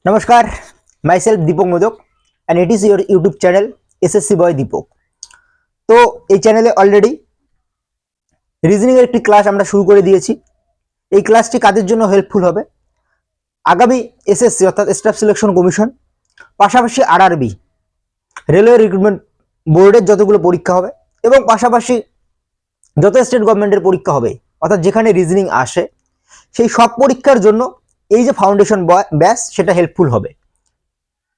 নমস্কার, myself Dipak modak and it is your YouTube channel SSC Boy Dipak. তো এই চ্যানেলে অলরেডি রিজনিং এর একটি ক্লাস আমরা শুরু করে দিয়েছি। এই ক্লাসটি কাদের জন্য হেল্পফুল হবে? আগামী এসএসসি অর্থাৎ স্টাফ সিলেকশন কমিশন, পাশাপাশি আরআরবি রেলওয়ে রিক্রুটমেন্ট বোর্ডের যতগুলো পরীক্ষা হবে এবং পাশাপাশি যত স্টেট গভর্নমেন্টের পরীক্ষা হবে অর্থাৎ যেখানে রিজনিং আসে সেই সব পরীক্ষার জন্য এই যে ফাউন্ডেশন ব্যাচ সেটা হেল্পফুল হবে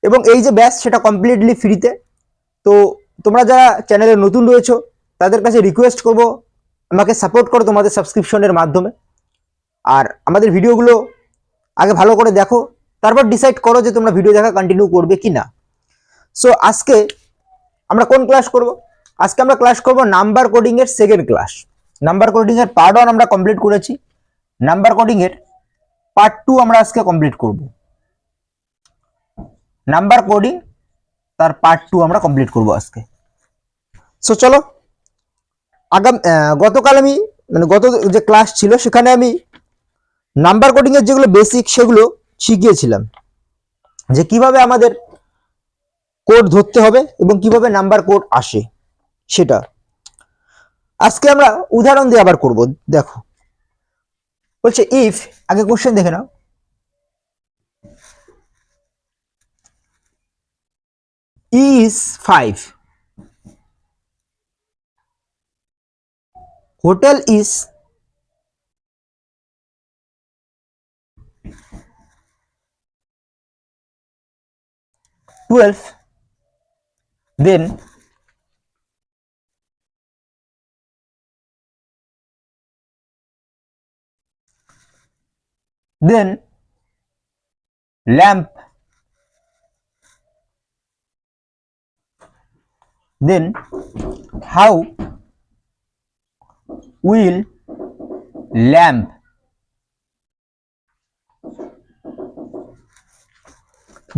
এবং এই যে ব্যাচ সেটা কমপ্লিটলি ফ্রিতে। তো তোমরা যারা চ্যানেলে নতুন রয়েছো তাদের কাছে রিকোয়েস্ট করব আমাকে সাপোর্ট করো তোমাদের সাবস্ক্রিপশনের মাধ্যমে, আর আমাদের ভিডিওগুলো আগে ভালো করে দেখো, তারপর ডিসাইড করো যে তোমরা ভিডিও দেখা কন্টিনিউ করবে কি না। সো আজকে আমরা কোন ক্লাস করব? আজকে আমরা ক্লাস করব নাম্বার কোডিং এর সেকেন্ড ক্লাস। নাম্বার কোডিং এর পার্ট 1 আমরা কমপ্লিট করেছি, নাম্বার কোডিং এর পার্ট 2 আমরা আজকে কমপ্লিট করব। নাম্বার কোডিং তার পার্ট 2 আমরা কমপ্লিট করব আজকে। সো চলো, গতকাল আমি গত যে ক্লাস ছিল সেখানে আমি নাম্বার কোডিং এর যেগুলো বেসিক সেগুলো শিখিয়েছিলাম, যে কিভাবে আমাদের কোড ধরতে হবে এবং কিভাবে নাম্বার কোড আসে সেটা আজকে আমরা উদাহরণ দিয়ে আবার করব। দেখো বলছে ইফ, আগে কোশ্চেন দেখে নাও, is 5, hotel is 12, then lamp, then how will lamp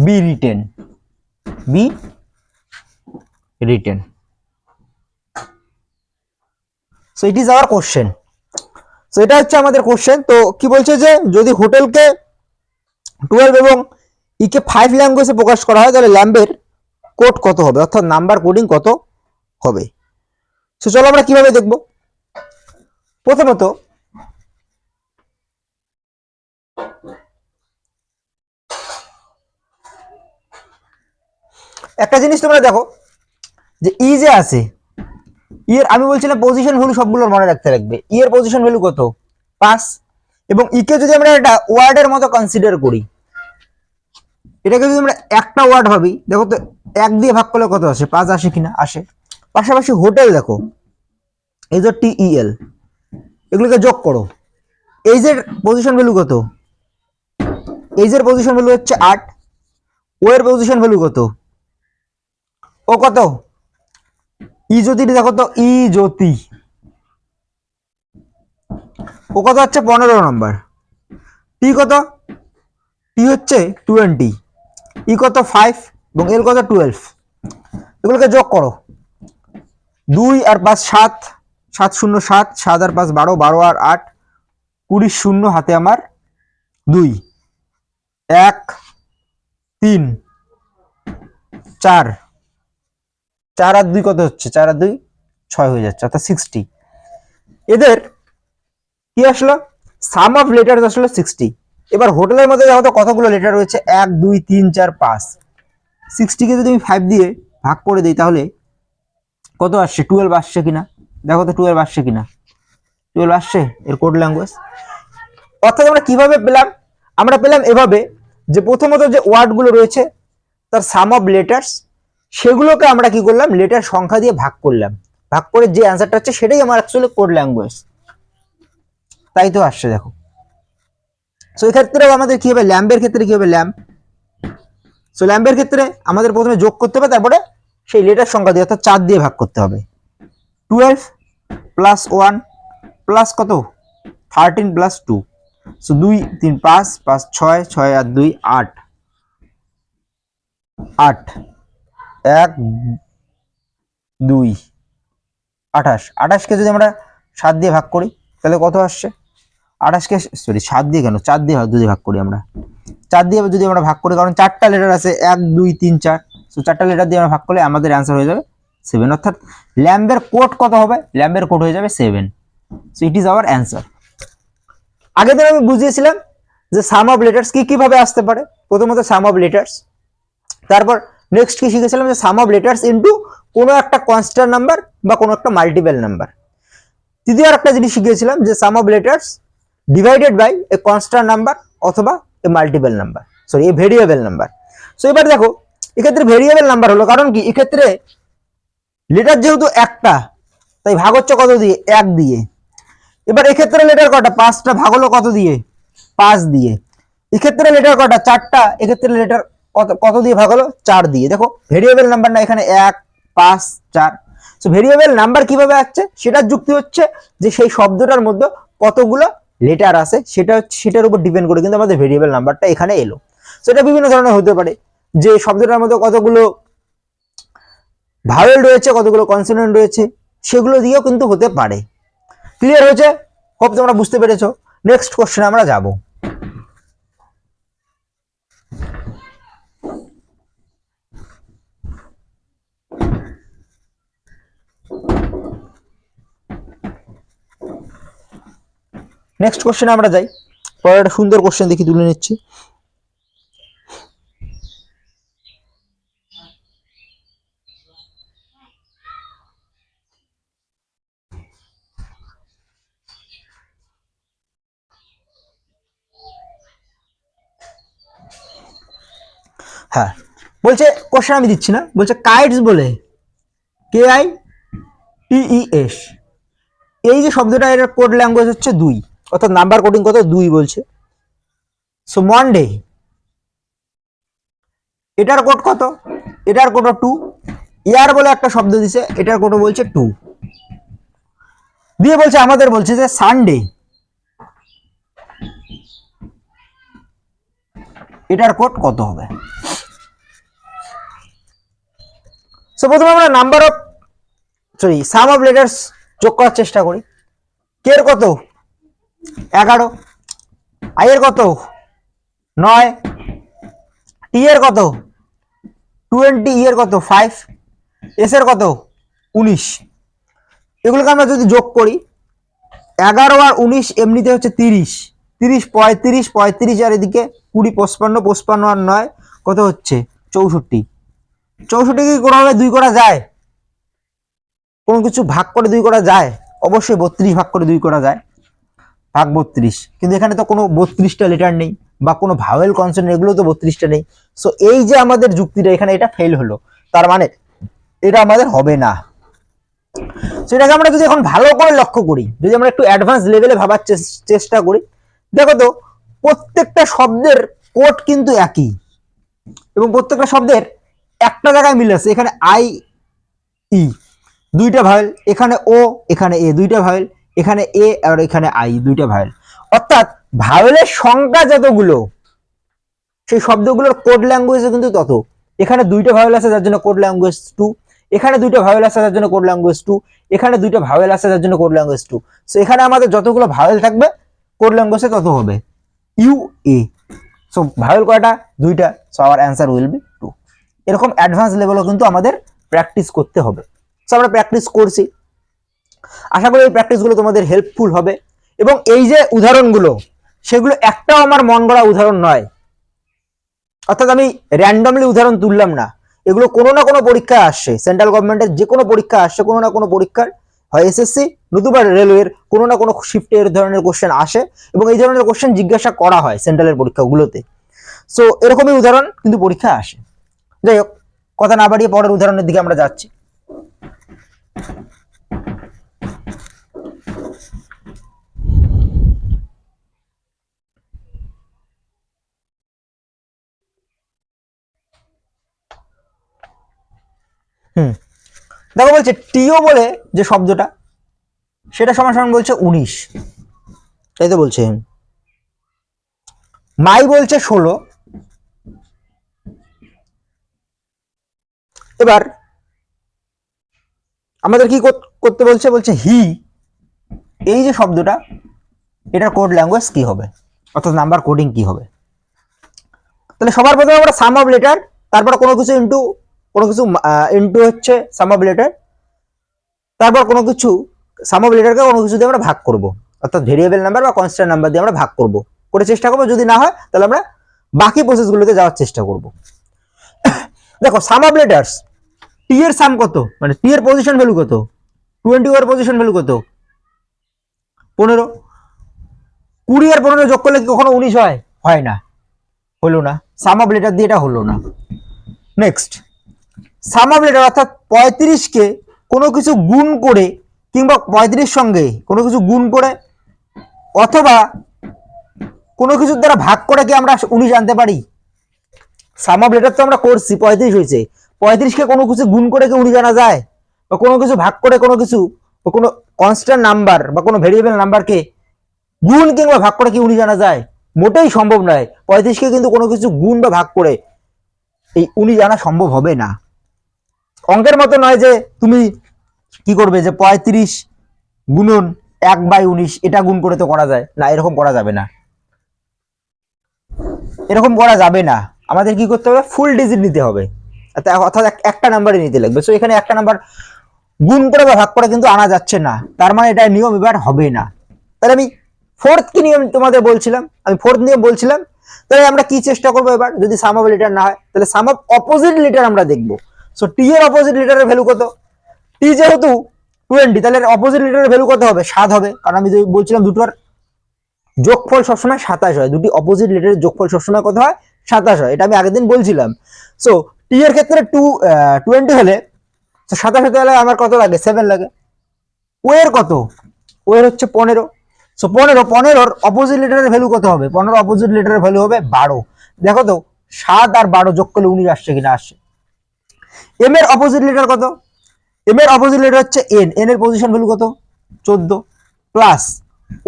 be written? So it is our question. So এটা হচ্ছে আমাদের কোশ্চেন। তো কি বলছে যে যদি হোটেলকে 12 এবং ইকে 5 ল্যাঙ্গুয়েজে প্রকাশ করা হয় তাহলে ল্যাম্বের কোড কত হবে, অর্থাৎ নাম্বার কোডিং কত হবে। সো চলো আমরা কিভাবে দেখব। প্রথমত একটা জিনিস তোমরা দেখো যে ই যে আছে, এর আমি বলছিলাম পজিশন ভ্যালু সবগুলোর মনে রাখতে লাগবে। ই এর পজিশন ভ্যালু কত? 5। এবং ই কে যদি আমরা একটা ওয়ার্ডের মতো কনসিডার করি, এটাকে যদি আমরা একটা ওয়ার্ড ভাবি, দেখো তো 1 দিয়ে ভাগ করলে কত আসে? 5 আসে কিনা? আসে। পাশাপাশি হোটেল দেখো, এই যে TEL, এগুলোকে যোগ করো। এই যে পজিশন ভ্যালু কত? এই যে পজিশন ভ্যালু হচ্ছে 8, ও এর পজিশন ভ্যালু কত? ও কত? ই জ্যোতি দেখো তো, ই জ্যোতি ও কত হচ্ছে? 15 নম্বর। টি কত? টি হচ্ছে 20, ই কত? 5 এবং এল কত? 12। এগুলোকে যোগ করো, 2 আর 5 7, 7 0 7, 7 আর 5 12, 12 আর 8 20, শূন্য হাতে আমার 2, 1 3 4, 4 আর 2 কত হচ্ছে? 4 আর 2 6 হয়ে যাচ্ছে, অর্থাৎ 60। এদের কি আসলো? সাম অফ লেটার আসলো 60। এবার হোটেলের মধ্যে দেখো তো কতগুলো লেটার রয়েছে? 1 2 3 4 5। 60 কে যদি আমি 5 দিয়ে ভাগ করে দিই তাহলে কত আসছে? 12 আসছে কিনা দেখো তো, 12 আসছে কিনা? 12 আসছে এর কোড ল্যাঙ্গুয়েজ। অর্থাৎ আমরা কিভাবে পেলাম? আমরা পেলাম এভাবে যে প্রথমত যে ওয়ার্ডগুলো রয়েছে তার সাম অফ লেটার্স, সেগুলোকে আমরা কি করলাম? লেটার সংখ্যা দিয়ে ভাগ করলাম, ভাগ করে যে অ্যান্সারটা হচ্ছে সেটাই আমার অ্যাকচুয়ালি কোড ল্যাঙ্গুয়েজ। তাই তো আসছে দেখো। সো এই ক্ষেত্রে আমাদের কি হবে? ল্যাম্বের ক্ষেত্রে কি হবে? ল্যাম্প। সো ল্যাম্বের ক্ষেত্রে আমাদের প্রথমে যোগ করতে হবে, তারপরে সেই লেটার সংখ্যা দিয়ে অর্থাৎ 4 দিয়ে ভাগ করতে হবে। 12 প্লাস 1 প্লাস কত? 13 প্লাস 2। সো 2 3 5 5 6 6 আর 2 8 8 1 2 28। 28 কে যদি আমরা 7 দিয়ে ভাগ করি তাহলে কত আসছে? 28 কে, সরি 7 দিয়ে কেন, 4 দিয়ে যদি ভাগ করি আমরা 4 দিয়ে যদি আমরা ভাগ করি, কারণ 4টা লেটার আছে, 1 2 3 4, সো 4টা লেটার দিয়ে আমরা ভাগ করলে আমাদের অ্যান্সার হয়ে যাবে 7, অর্থাৎ ল্যাম্বের কোড কত হবে? ল্যাম্বের কোড হয়ে যাবে 7। So it is our answer. আগের দিন আমি বুঝিয়েছিলাম যে সাম অফ লেটার্স কিভাবে আসতে পারে। প্রথমত সাম অফ লেটার্স, তারপর নেক্সট কি শিখেছিলাম যে সাম অফ লেটার্স ইনটু কোনো একটা কনস্ট্যান্ট নাম্বার বা কোনো একটা মাল্টিপল নাম্বার। তৃতীয় আর একটা জিনিস শিখিয়েছিলাম যে sum of letters divided by a constant number অথবা a multiple number, sorry a variable number. So এবার দেখো এক্ষেত্রে ভেরিয়েবল নাম্বার হলো, কারণ কি এক্ষেত্রে লেটার যেহেতু একটা, তাই ভাগ হচ্ছে কত দিয়ে? 1 দিয়ে। এবার এক্ষেত্রে লেটার কটা? 5টা, ভাগ হলো কত দিয়ে? 5 দিয়ে। এক্ষেত্রে লেটার কটা? 4টা, এক্ষেত্রে লেটার কত দিয়ে ভাগ হলো? 4 দিয়ে। দেখো ভেরিয়েবল নাম্বার না, এখানে 1 5 4। সো ভেরিয়েবল নাম্বার কিভাবে আসছে সেটার যুক্তি হচ্ছে যে সেই শব্দটার মধ্যে কতগুলো লেটার আছে সেটার উপর ডিপেন্ড করে কিন্তু আমাদের ভেরিয়েবল নাম্বারটা এখানে এলো। সো এটা বিভিন্ন ধরনের হতে পারে, যে শব্দটার মধ্যে কতগুলো ভাওয়েল রয়েছে, কতগুলো কনসোনেন্ট রয়েছে, সেগুলো দিয়েও কিন্তু হতে পারে। ক্লিয়ার হয়েছে? হোপ তোমরা বুঝতে পেরেছো। নেক্সট কোশ্চেনে আমরা যাব। নেক্সট কোশ্চেনে আমরা যাই। পরে একটা সুন্দর কোশ্চেন দেখি তুলে নিচ্ছি। হ্যাঁ, বলছে কোশ্চেন আমি দিচ্ছি না, বলছে কাইটস বলে KITES, এই যে শব্দটা এর কোড ল্যাঙ্গুয়েজ হচ্ছে 2, অর্থাৎ নাম্বার কোডিং কত? 2 বলছে। সো মন্ডে এটার কোড কত? এটার কোড 2। ইয়ার বলে একটা শব্দ দিছে, এটার কোড বলছে 2 দিয়ে বলছে আমাদের বলছে যে সানডে এটার কোড কত হবে। সো প্রথমে আমরা সাম অফ লেটার্স যোগ করার চেষ্টা করি। কে এর কত? 11, আই এর কত? 9, টি এর কত? 20, ই এর কত? 5, এস এর কত? 19। এগুলোকে আমরা যদি যোগ করি, 11 আর 19 এমনিতে হচ্ছে 30, 30 35, 35 আর এদিকে 20 55, 55 আর 9 কত হচ্ছে? 64। 64 কি কোনোভাবে 2 করা যায়? কোনো কিছু ভাগ করে 2 করা যায়? অবশ্যই 32 ভাগ করে 2 করা যায়, ভাগ 32। কিন্তু এখানে তো কোনো 32টা লেটার নেই বা কোনো ভাওয়েল কনসোনেন্ট, এগুলো তো 32টা নেই। সো এই যে আমাদের যুক্তিটা এখানে এটা ফেল হলো, তার মানে এটা আমাদের হবে না। সেটাকে আমরা যদি এখন ভালো করে লক্ষ্য করি, যদি আমরা একটু অ্যাডভান্স লেভেলে ভাবার চেষ্টা করি, দেখো তো প্রত্যেকটা শব্দের কোড কিন্তু একই, এবং প্রত্যেকটা শব্দের একটা জায়গায় মিল আছে। এখানে আই ই 2টা ভাওয়েল, এখানে ও, এখানে এ 2টা ভাওয়েল, এখানে এ আর এখানে আই 2টা ভাওয়েল। অর্থাৎ ভাওয়েলের সংখ্যা যতগুলো, সেই শব্দগুলোর কোড ল্যাঙ্গুয়েজ কিন্তু তত। এখানে 2টা ভাওয়েল আছে যার জন্য কোড ল্যাঙ্গুয়েজ 2, এখানে 2টা ভাওয়েল আছে যার জন্য কোড ল্যাঙ্গুয়েজ 2, এখানে 2টা ভাওয়েল আছে যার জন্য কোড ল্যাঙ্গুয়েজ 2। সো এখানে আমাদের যতগুলো ভাওয়েল থাকবে কোড ল্যাঙ্গুয়েজে তত হবে ইউ এ। সো ভাওয়েল কয়টা? 2টা। So our answer will be 2। এরকম অ্যাডভান্স লেভেলও কিন্তু আমাদের প্র্যাকটিস করতে হবে। সো আমরা প্র্যাকটিস করছি, আশা করি এই প্র্যাকটিসগুলো তোমাদের হেল্পফুল হবে। এবং এই যে উদাহরণগুলো, সেগুলো একটাও আমার মন গড়া উদাহরণ নয়, অর্থাৎ আমি র্যান্ডমলি উদাহরণ তুললাম না। এগুলো কোনো না কোনো পরীক্ষায় আসছে, সেন্ট্রাল গভর্নমেন্টের যে কোনো পরীক্ষা আসছে, কোনো না কোনো পরীক্ষার, হয় এসএসসি নতুবা রেলওয়ের কোনো না কোনো শিফটে এর ধরনের কোশ্চেন আসে, এবং এই ধরনের কোশ্চেন জিজ্ঞাসা করা হয় সেন্ট্রালের পরীক্ষাগুলোতে। সো এরকমই উদাহরণ কিন্তু পরীক্ষায় আসে। যাই হোক, কথা না বাড়িয়ে পরের উদাহরণের দিকে আমরা যাচ্ছি। দেখো বলছে টিও বলে যে শব্দটা, সেটা সমান সমান বলছে 19, তাই তো বলছে। মাই বলছে 16। এবার আমাদের কি করতে বলছে? বলছে হি, এই যে শব্দটা, এটার কোড ল্যাঙ্গুয়েজ কি হবে, অর্থাৎ নাম্বার কোডিং কি হবে। তাহলে সবার প্রথমে আমরা সাম অফ লেটার, তারপর কোনো কিছু ইনটু কোনো কিছু ইনটু হচ্ছে সাম অফ লেটার, তারপর কোনো কিছু সাম অফ লেটারকে কোনো কিছু দিয়ে আমরা ভাগ করব, অর্থাৎ ভেরিয়েবল নাম্বার বা কনস্ট্যান্ট নাম্বার দিয়ে আমরা ভাগ করব, করে চেষ্টা করবো। যদি না হয় তাহলে আমরা বাকি প্রসেসগুলোতে যাওয়ার চেষ্টা করব। দেখো সাম অফ লেটার্স, টি এর সাম কত, মানে টি এর পজিশন ভ্যালু কত, 20 এর পজিশন ভ্যালু কত, 15। 20 আর 15 যোগ করলে কি কখনো 19 হয়? হয় না, হলো না। সাম অফ লেটার দিয়ে এটা হলো না। নেক্সট, সাম অফ লেটার অর্থাৎ 35কে কোনো কিছু গুণ করে কিংবা 35 সঙ্গে কোনো কিছু গুণ করে অথবা কোনো কিছুর দ্বারা ভাগ করে কি আমরা 19 আনতে পারি? সাম অফ লেটার তো আমরা করছি, 35 হয়েছে, 35কে কোনো কিছু গুণ করে কি 19 আনা যায়? বা কোনো কিছু ভাগ করে কোনো কিছু, কোনো কনস্ট্যান্ট নাম্বার বা কোনো ভেরিয়েবল নাম্বারকে গুণ কিংবা ভাগ করে কি 19 আনা যায়? মোটেই সম্ভব নয়। 35কে কিন্তু কোনো কিছু গুণ বা ভাগ করে এই 19 আনা সম্ভব হবে না। অঙ্কের মতো নয় যে তুমি কি করবে যে 35 গুণন 1/19 এটা গুণ করে তো করা যায় না, এরকম করা যাবে না, এরকম করা যাবে না। আমাদের কি করতে হবে? ফুল ডিজিট নিতে হবে, অর্থাৎ একটা নাম্বারই নিতে লাগবে। সো এখানে একটা নাম্বার গুণ করে বা ভাগ করে কিন্তু আনা যাচ্ছে না, তার মানে এটা নিয়ম এবার হবে না। তাহলে আমি ফোর্থ কি নিয়ম তোমাদের বলছিলাম, আমি ফোর্থ নিয়ম বলছিলাম। তাহলে আমরা কি চেষ্টা করবো এবার, যদি সাম অফ লেটার না হয় তাহলে সাম অফ অপোজিট লেটার আমরা দেখবো। সো টি এর অপোজিট লেটারের ভ্যালু কত? টি যেহেতু 20, তাহলে অপোজিট লেটারের ভ্যালু কত হবে? 7 হবে, কারণ আমি বলছিলাম দুটোর যোগফল সবসময় 27 হয়, দুটি অপোজিট লেটারের যোগফল সবসময় কত হয়? 27 হয়, এটা আমি আগের দিন বলছিলাম। সো টি এর ক্ষেত্রে 20 হলে 27 হতে হলে আমার কত লাগে? 7 লাগে। ও এর কত? ও এর হচ্ছে 15। সো 15 অপোজিট লেটারের ভ্যালু কত হবে? 15 অপোজিট লেটারের ভ্যালু হবে 12। দেখো তো 7 আর 12 যোগ করলে 19 আসছে কিনা? আসছে। এম এর অপোজিট লেটার কত? এম এর অপোজিট লেটার হচ্ছে এন, এন এর পজিশন ভ্যালু কত? 14 প্লাস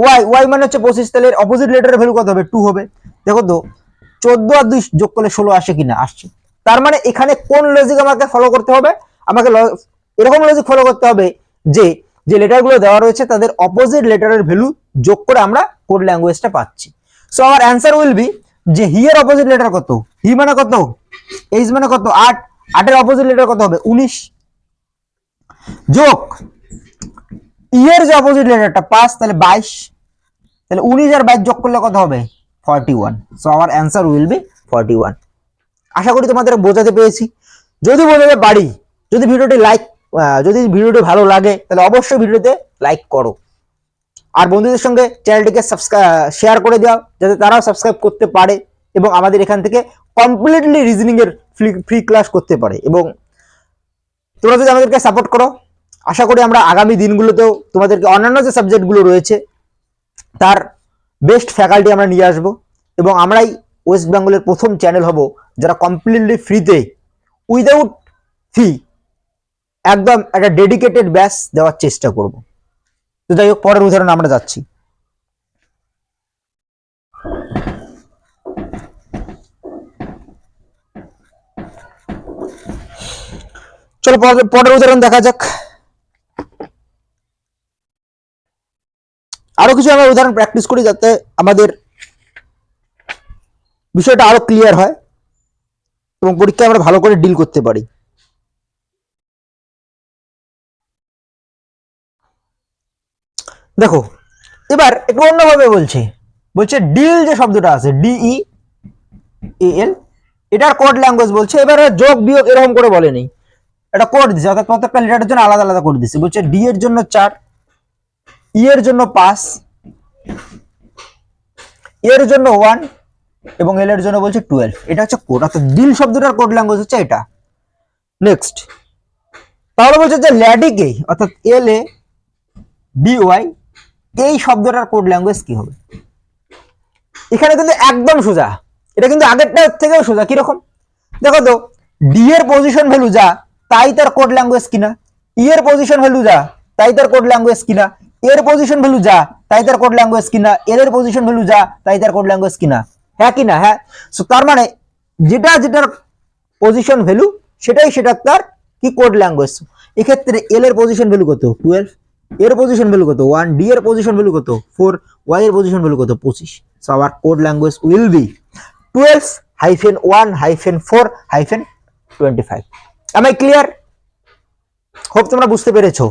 ওয়াই, ওয়াই মানে হচ্ছে 25, তাহলে এর অপোজিট লেটারের ভ্যালু কত হবে? 2 হবে। দেখো তো 14 আর 2 যোগ করলে 16 আসে কিনা? আসছে। তার মানে এখানে কোন লজিক আমাকে ফলো করতে হবে? আমাকে এরকম লজিক ফলো করতে হবে যে যে লেটারগুলো দেওয়া রয়েছে তাদের অপোজিট লেটারের ভ্যালু যোগ করে আমরা কোড ল্যাঙ্গুয়েজটা পাচ্ছি। So our answer will be যে হি এর অপোজিট লেটার কত? হি মানে কত? এইচ মানে কত? 8, 8 এর অপোজিট লেটার কত হবে? 19 যোগ ই এর যে অপোজিট লেটারটা 5, তাহলে 22, তাহলে 19 আর 22 যোগ করলে কত হবে? 41। So our answer will be 41। আশা করি তোমাদের বোঝাতে পেরেছি। যদি বোঝাতে পারি, যদি ভিডিওটি ভালো লাগে তাহলে অবশ্যই ভিডিওতে লাইক করো, আর বন্ধুদের সঙ্গে চ্যানেলটিকে শেয়ার করে দাও যাতে তারাও সাবস্ক্রাইব করতে পারে এবং আমাদের এখান থেকে কমপ্লিটলি রিজনিং এর ফ্রি ক্লাস করতে পারে। এবং তোমরা যদি আমাদেরকে সাপোর্ট করো, আশা করি আমরা আগামী দিনগুলোতেও তোমাদেরকে অন্যান্য যে সাবজেক্টগুলো রয়েছে তার বেস্ট ফ্যাকাল্টি আমরা নিয়ে আসবো, এবং আমরাই ওয়েস্ট বেঙ্গলের প্রথম চ্যানেল হব যারা কমপ্লিটলি ফ্রিতে উইদাউট ফি একদম একটা ডেডিকেটেড ব্যাচ দেওয়ার চেষ্টা করব। তো যাই হোক, পরের উদাহরণ আমরা যাচ্ছি। চলো পরের উদাহরণ দেখা যাক। আরো কিছু আমরা উদাহরণ প্র্যাকটিস করি যাতে আমাদের বিষয়টা আরো ক্লিয়ার হয় এবং পরীক্ষায় আমরা ভালো করে ডিল করতে পারি। দেখো এবার একটু অন্যভাবে বলছে ডিল যে শব্দটা আছে ডিই এল, এটার কোড ল্যাঙ্গুয়েজ বলছে। এবারে যোগ বিয়োগ এরকম করে বলেনি, এটা কোড দিছে, অর্থাৎ প্রত্যেকটা লেটারের জন্য আলাদা আলাদা কোড দিছে। বলছে ডি এর জন্য 4, ই এর জন্য 5, এর জন্য 1 এবং এল এর জন্য বলছে 12। এটা হচ্ছে কোড, অর্থাৎ ডিল শব্দটার কোড ল্যাঙ্গুয়েজ হচ্ছে এটা। নেক্সট, তাহলে বলছে যে ল্যাডিকে অর্থাৎ এল এ ডি ওয়াই এই শব্দটার কোড ল্যাঙ্গুয়েজ কি হবে? এখানে কিন্তু একদম সোজা, এটা কিন্তু আগেরটা থেকেও সোজা। কিরকম? দেখো তো ডি এর পজিশন ভ্যালু যা তাই তার কোড ল্যাঙ্গুয়েজ কিনা, ই এর পজিশন ভ্যালু যা তাই তার কোড ল্যাঙ্গুয়েজ কিনা, এর পজিশন ভ্যালু যা তাই তার কোড ল্যাঙ্গুয়েজ কিনা, এর এর পজিশন ভ্যালু যা তাই তার কোড ল্যাঙ্গুয়েজ কিনা, হ্যাঁ কিনা? হ্যাঁ। সো তার মানে যেটার পজিশন ভ্যালু সেটার তার কি কোড ল্যাঙ্গুয়েজ। এক্ষেত্রে এল এর পজিশন ভ্যালু কত? 12, এর পজিশন ভ্যালু কত? 1, ডি এর পজিশন ভ্যালু কত? 4, ওয়াই এর পজিশন ভ্যালু কত? 25। So our code language will be 12 -1-4-25। Am I clear? Hope তোমরা বুঝতে পেরেছো।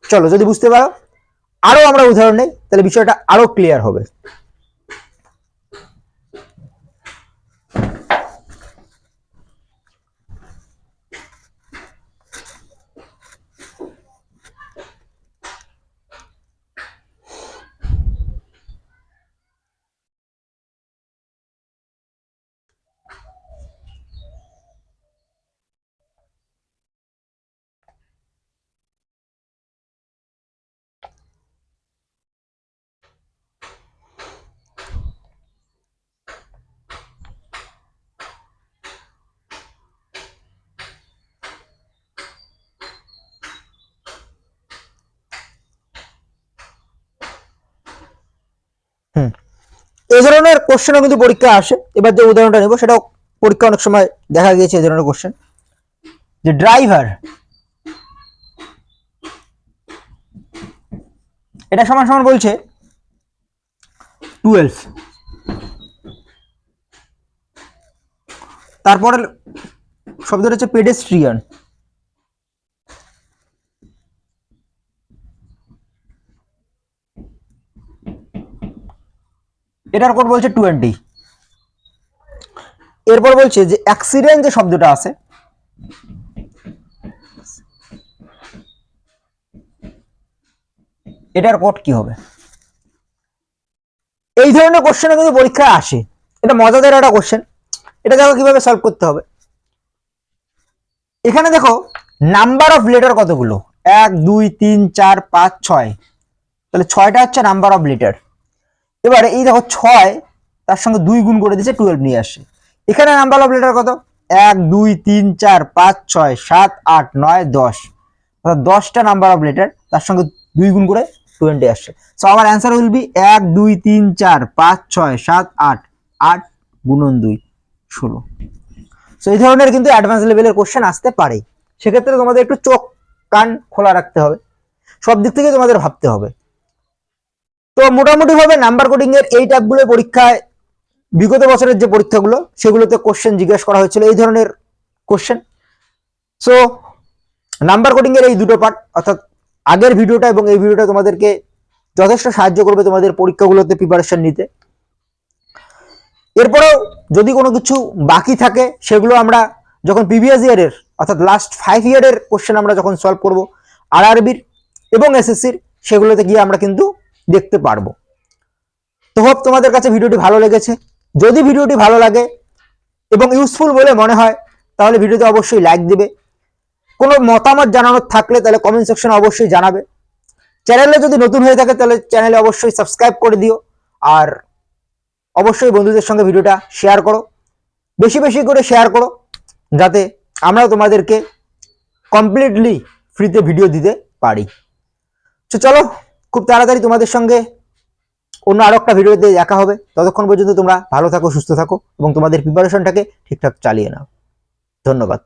চলো, যদি বুঝতে পারো আরো আমরা উদাহরণ নেই, তাহলে বিষয়টা আরো ক্লিয়ার হবে। এই ধরনের কোশ্চেনও কিন্তু পরীক্ষা আসে। এবার যে উদাহরণটা নেব সেটাও পরীক্ষা অনেক সময় দেখা গিয়েছে এই ধরনের কোশ্চেন, যে ড্রাইভার এটা সমান সমান বলছে 12, তারপরে শব্দটা হচ্ছে পেডেস্ট্রিয়ান, এটার কোড বলছে 20। এরপর বলছে যে অ্যাক্সিডেন্ট যে শব্দটা আছে এটার কোড কি হবে। এই ধরনের কোশ্চেন কিন্তু পরীক্ষায় আসে। এটা মজাদার একটা কোশ্চেন। এটা দেখো কিভাবে সলভ করতে হবে। এখানে দেখো নাম্বার অফ লেটার কতগুলো, 1 2 3 4 5 6, তাহলে 6টা হচ্ছে নাম্বার অফ লেটার। এবারে এই দেখো 6 তার সঙ্গে 2 গুণ করে দিয়েছে 12 নিয়ে আসে। এখানে নাম্বার অফ লেটার কত, 1 2 3 4 5 6 7 8 9 10, অর্থাৎ 10টা নাম্বার অফ লেটার, তার সঙ্গে 2 গুণ করে 20 আসছে। সো আমার অ্যান্সার উইল বি 1 2 3 4 5 6 7 8, 8 গুণন 2 16। সো এই ধরনের কিন্তু অ্যাডভান্স লেভেলের কোশ্চেন আসতে পারে। সেক্ষেত্রে তোমাদের একটু চোখ কান খোলা রাখতে হবে, সব দিক থেকে তোমাদের ভাবতে হবে। তো মোটামুটি ভাবে নাম্বার কোডিং এর এই টাইপগুলো পরীক্ষায় বিগত বছরের যে পরীক্ষাগুলো সেগুলোতে কোশ্চেন জিজ্ঞেস করা হয়েছিল এই ধরনের কোশ্চেন। সো নাম্বার কোডিং এর এই দুটো পার্ট, অর্থাৎ আগের ভিডিওটা এবং এই ভিডিওটা তোমাদেরকে যথেষ্ট সাহায্য করবে তোমাদের পরীক্ষাগুলোতে প্রিপারেশন নিতে। এরপরেও যদি কোনো কিছু বাকি থাকে সেগুলো আমরা যখন প্রিভিয়াস ইয়ারের অর্থাৎ লাস্ট 5 ইয়ারের কোশ্চেন আমরা যখন সলভ করব আরআরবির এবং এসএসসির, সেগুলোতে গিয়ে আমরা কিন্তু দেখতে পারবো। তো হোপ তোমাদের কাছে ভিডিওটি ভালো লেগেছে। যদি ভিডিওটি ভালো লাগে এবং ইউজফুল বলে মনে হয় তাহলে ভিডিওতে অবশ্যই লাইক দিবে। কোনো মতামত জানানোর থাকলে তাহলে কমেন্ট সেকশনে অবশ্যই জানাবে। চ্যানেলে যদি নতুন হয়ে থাকে তাহলে চ্যানেলে অবশ্যই সাবস্ক্রাইব করে দিও, আর অবশ্যই বন্ধুদের সঙ্গে ভিডিওটা শেয়ার করো, বেশি বেশি করে শেয়ার করো, যাতে আমরাও তোমাদেরকে কমপ্লিটলি ফ্রিতে ভিডিও দিতে পারি। তো চলো, খুব তাড়াতাড়ি তোমাদের সঙ্গে অন্য আরো একটা ভিডিওতে দেখা হবে। ততক্ষণ পর্যন্ত তোমরা ভালো থাকো, সুস্থ থাকো এবং তোমাদের প্রিপারেশনটাকে ঠিকঠাক চালিয়ে নাও। ধন্যবাদ।